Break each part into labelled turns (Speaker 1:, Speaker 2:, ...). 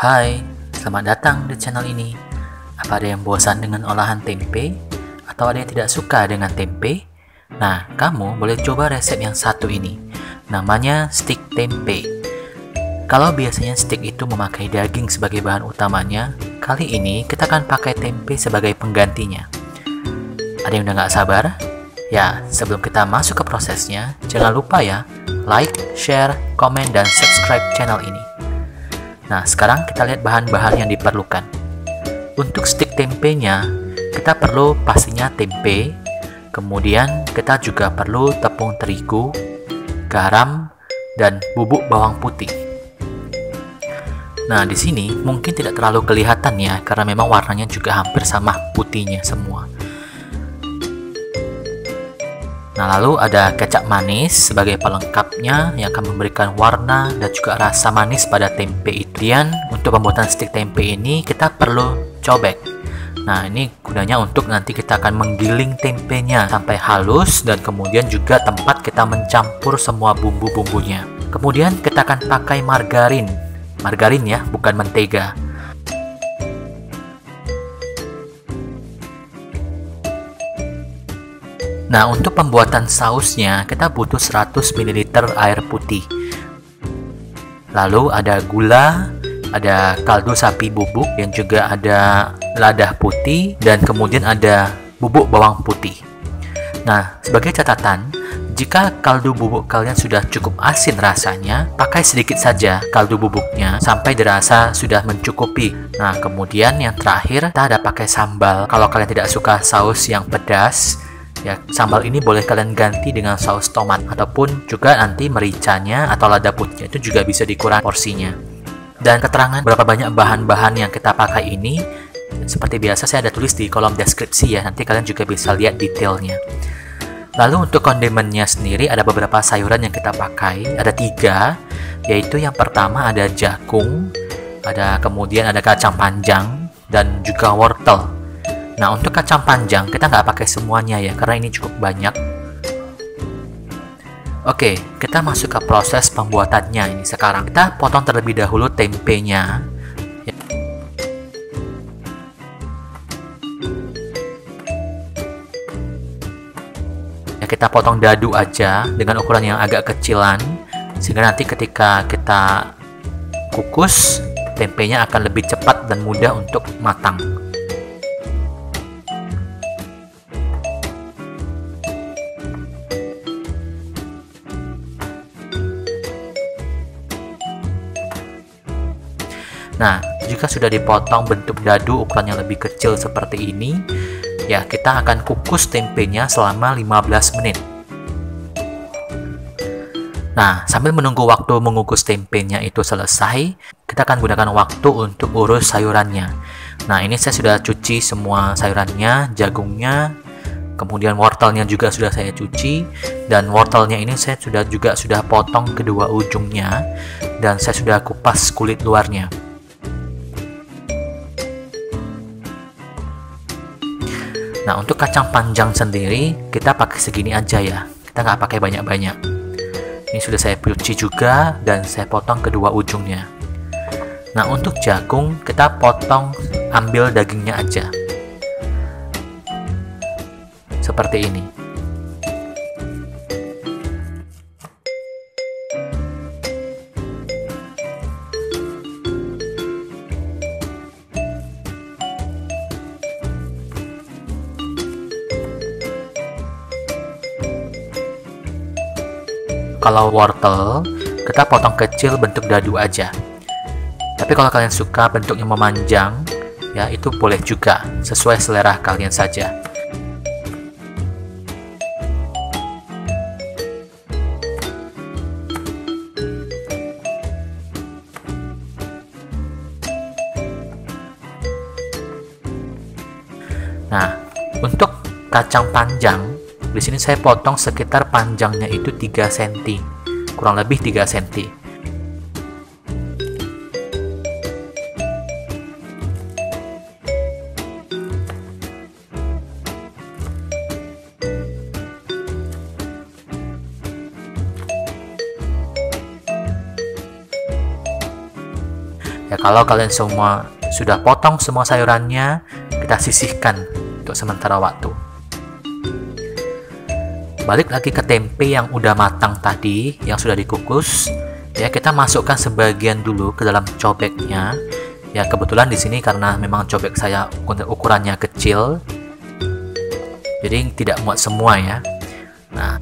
Speaker 1: Hai, selamat datang di channel ini. Apa ada yang bosan dengan olahan tempe? Atau ada yang tidak suka dengan tempe? Nah, kamu boleh coba resep yang satu ini. Namanya stik tempe. Kalau biasanya stik itu memakai daging sebagai bahan utamanya, kali ini kita akan pakai tempe sebagai penggantinya. Ada yang udah gak sabar? Ya, sebelum kita masuk ke prosesnya, jangan lupa ya, like, share, komen, dan subscribe channel ini. Nah, sekarang kita lihat bahan-bahan yang diperlukan. Untuk stik tempenya, kita perlu pastinya tempe, kemudian kita juga perlu tepung terigu, garam, dan bubuk bawang putih. Nah, di sini mungkin tidak terlalu kelihatan ya, karena memang warnanya juga hampir sama putihnya semua. Nah, lalu ada kecap manis sebagai pelengkapnya yang akan memberikan warna dan juga rasa manis pada tempe itu. Kemudian untuk pembuatan stik tempe ini kita perlu cobek. Nah, ini gunanya untuk nanti kita akan menggiling tempenya sampai halus dan kemudian juga tempat kita mencampur semua bumbu-bumbunya. Kemudian kita akan pakai margarin. Margarin ya, bukan mentega. Nah, untuk pembuatan sausnya, kita butuh 100 ml air putih. Lalu ada gula, ada kaldu sapi bubuk, dan juga ada lada putih, dan kemudian ada bubuk bawang putih. Nah, sebagai catatan, jika kaldu bubuk kalian sudah cukup asin rasanya, pakai sedikit saja kaldu bubuknya sampai dirasa sudah mencukupi. Nah, kemudian yang terakhir, kita ada pakai sambal. Kalau kalian tidak suka saus yang pedas, ya, sambal ini boleh kalian ganti dengan saus tomat ataupun juga nanti mericanya atau lada putihnya itu juga bisa dikurangi porsinya. Dan keterangan berapa banyak bahan-bahan yang kita pakai ini seperti biasa saya ada tulis di kolom deskripsi ya, nanti kalian juga bisa lihat detailnya. Lalu untuk kondimennya sendiri ada beberapa sayuran yang kita pakai, ada 3, yaitu yang pertama ada jagung, kemudian ada kacang panjang dan juga wortel. Nah, untuk kacang panjang kita nggak pakai semuanya ya, karena ini cukup banyak. Oke, kita masuk ke proses pembuatannya ini sekarang. Kita potong terlebih dahulu tempenya. Ya, kita potong dadu aja dengan ukuran yang agak kecilan, sehingga nanti ketika kita kukus, tempenya akan lebih cepat dan mudah untuk matang. Nah, jika sudah dipotong bentuk dadu ukuran yang lebih kecil seperti ini, ya kita akan kukus tempenya selama 15 menit. Nah, sambil menunggu waktu mengukus tempenya itu selesai, kita akan gunakan waktu untuk urus sayurannya. Nah, ini saya sudah cuci semua sayurannya, jagungnya, kemudian wortelnya juga sudah saya cuci, dan wortelnya ini saya sudah potong kedua ujungnya, dan saya sudah kupas kulit luarnya. Nah, untuk kacang panjang sendiri kita pakai segini aja ya, kita nggak pakai banyak-banyak. Ini sudah saya cuci juga dan saya potong kedua ujungnya. Nah, untuk jagung kita ambil dagingnya aja seperti ini. Kalau wortel, kita potong kecil bentuk dadu aja. Tapi kalau kalian suka bentuknya memanjang, ya itu boleh juga, sesuai selera kalian saja. Nah, untuk kacang panjang, di sini saya potong sekitar panjangnya itu 3 cm, kurang lebih 3 cm. Ya, kalau kalian semua sudah potong semua sayurannya, kita sisihkan untuk sementara waktu. Balik lagi ke tempe yang udah matang tadi, yang sudah dikukus. Ya, kita masukkan sebagian dulu ke dalam cobeknya. Ya, kebetulan di sini karena memang cobek saya ukurannya kecil, jadi tidak muat semua ya. Nah,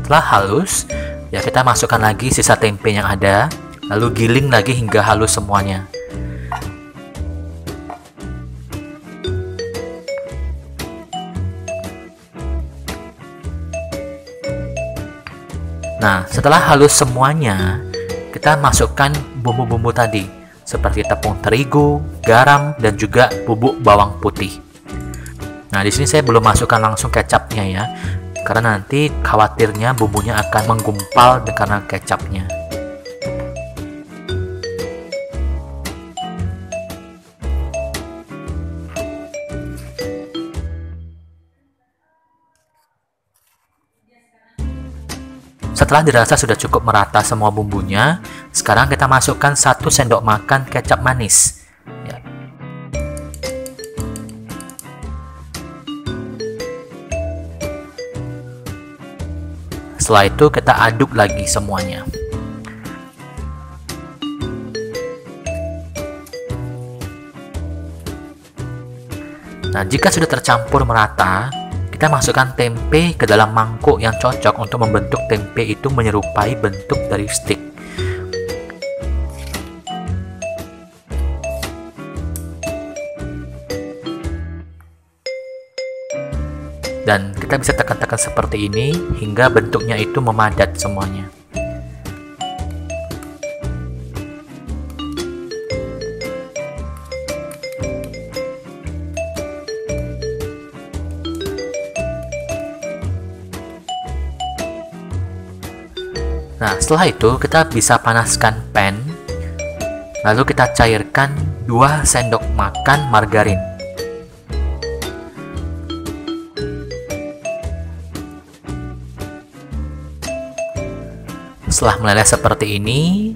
Speaker 1: setelah halus, ya kita masukkan lagi sisa tempe yang ada, lalu giling lagi hingga halus semuanya. Nah, setelah halus semuanya, kita masukkan bumbu-bumbu tadi, seperti tepung terigu, garam, dan juga bubuk bawang putih. Nah, di sini saya belum masukkan langsung kecapnya ya, karena nanti khawatirnya bumbunya akan menggumpal karena kecapnya. Setelah dirasa sudah cukup merata semua bumbunya, sekarang kita masukkan 1 sendok makan kecap manis. Ya. Setelah itu kita aduk lagi semuanya. Nah, jika sudah tercampur merata, kita masukkan tempe ke dalam mangkuk yang cocok untuk membentuk tempe itu menyerupai bentuk dari stik. Dan kita bisa tekan-tekan seperti ini hingga bentuknya itu memadat semuanya. Nah, setelah itu kita bisa panaskan pan, lalu kita cairkan 2 sendok makan margarin. Setelah meleleh seperti ini,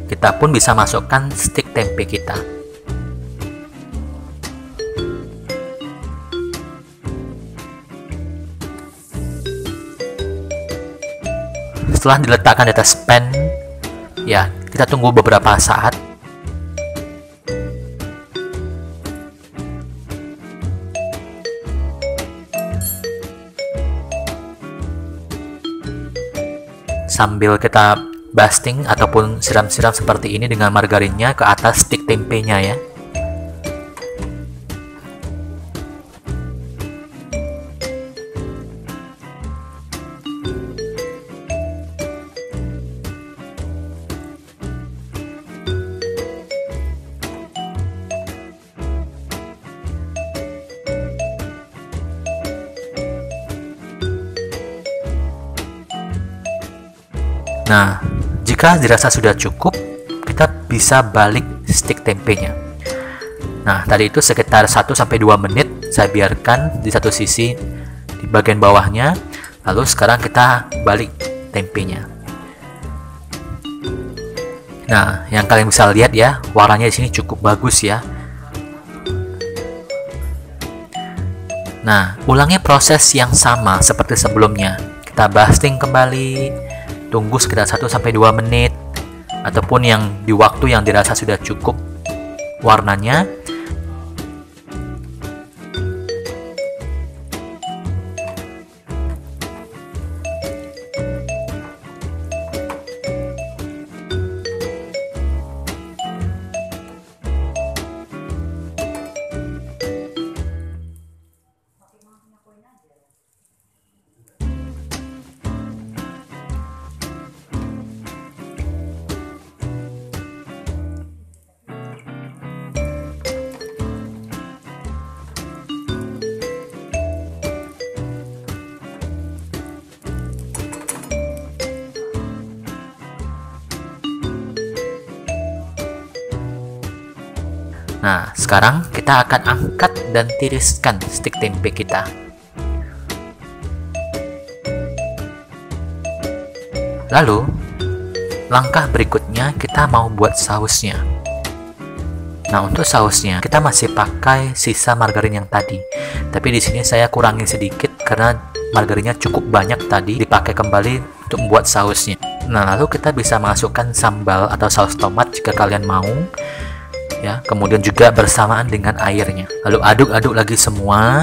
Speaker 1: kita pun bisa masukkan stik tempe kita. Setelah diletakkan di atas pan, ya kita tunggu beberapa saat. Sambil kita basting ataupun siram-siram seperti ini dengan margarinnya ke atas stik tempenya ya. Nah, jika dirasa sudah cukup, kita bisa balik stik tempenya. Nah, tadi itu sekitar 1-2 menit saya biarkan di satu sisi di bagian bawahnya. Lalu sekarang kita balik tempenya. Nah, yang kalian bisa lihat ya, warnanya di sini cukup bagus ya. Nah, ulangi proses yang sama seperti sebelumnya. Kita basting kembali. Tunggu sekitar 1-2 menit ataupun yang di waktu yang dirasa sudah cukup warnanya. Nah, sekarang kita akan angkat dan tiriskan stik tempe kita. Lalu, langkah berikutnya kita mau buat sausnya. Nah, untuk sausnya kita masih pakai sisa margarin yang tadi. Tapi di sini saya kurangin sedikit karena margarinnya cukup banyak tadi, dipakai kembali untuk membuat sausnya. Nah, lalu kita bisa masukkan sambal atau saus tomat jika kalian mau. Ya, kemudian juga bersamaan dengan airnya. Lalu aduk-aduk lagi semua.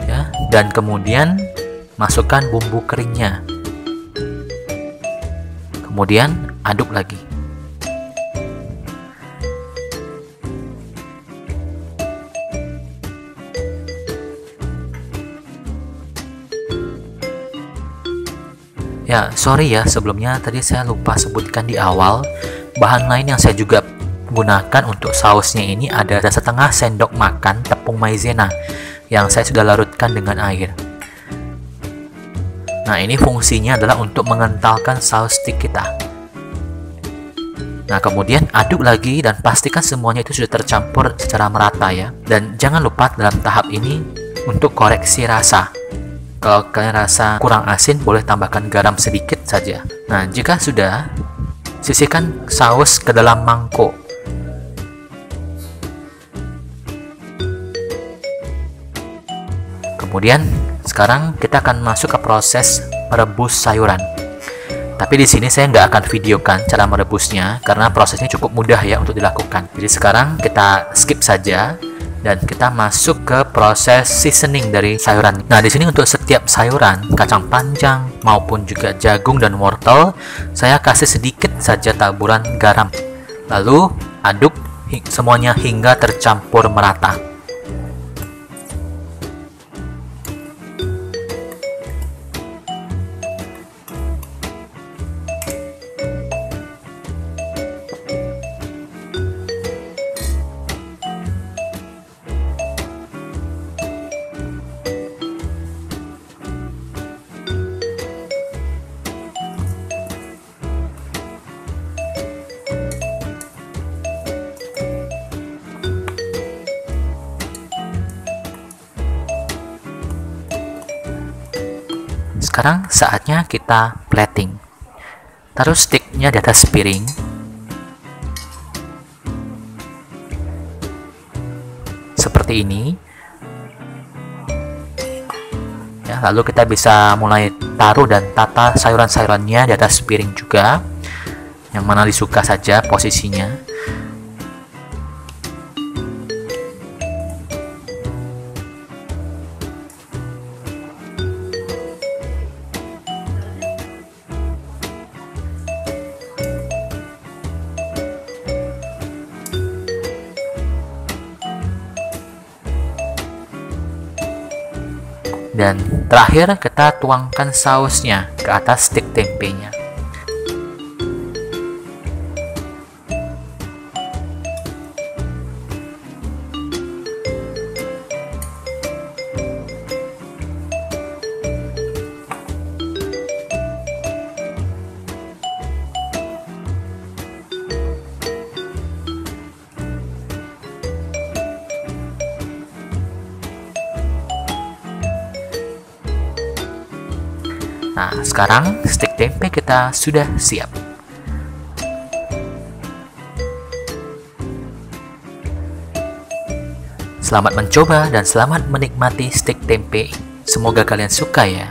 Speaker 1: Ya, dan kemudian masukkan bumbu keringnya. Kemudian aduk lagi. Ya, sorry ya, sebelumnya tadi saya lupa sebutkan di awal, bahan lain yang saya juga gunakan untuk sausnya ini ada setengah sendok makan tepung maizena yang saya sudah larutkan dengan air. Nah, ini fungsinya adalah untuk mengentalkan saus stik kita. Nah, kemudian aduk lagi dan pastikan semuanya itu sudah tercampur secara merata ya. Dan jangan lupa dalam tahap ini untuk koreksi rasa. Kalau kalian rasa kurang asin, boleh tambahkan garam sedikit saja. Nah, jika sudah, sisihkan saus ke dalam mangkok. Kemudian, sekarang kita akan masuk ke proses merebus sayuran. Tapi di sini saya nggak akan videokan cara merebusnya, karena prosesnya cukup mudah ya untuk dilakukan. Jadi sekarang kita skip saja. Dan kita masuk ke proses seasoning dari sayuran. Nah, di sini untuk setiap sayuran, kacang panjang maupun juga jagung dan wortel, saya kasih sedikit saja taburan garam. Lalu aduk semuanya hingga tercampur merata. Sekarang saatnya kita plating. Taruh stiknya di atas piring. Seperti ini. Ya, lalu kita bisa mulai taruh dan tata sayuran-sayurannya di atas piring juga. Yang mana disuka saja posisinya. Dan terakhir kita tuangkan sausnya ke atas stik tempenya. Nah, sekarang stik tempe kita sudah siap. Selamat mencoba dan selamat menikmati stik tempe. Semoga kalian suka ya.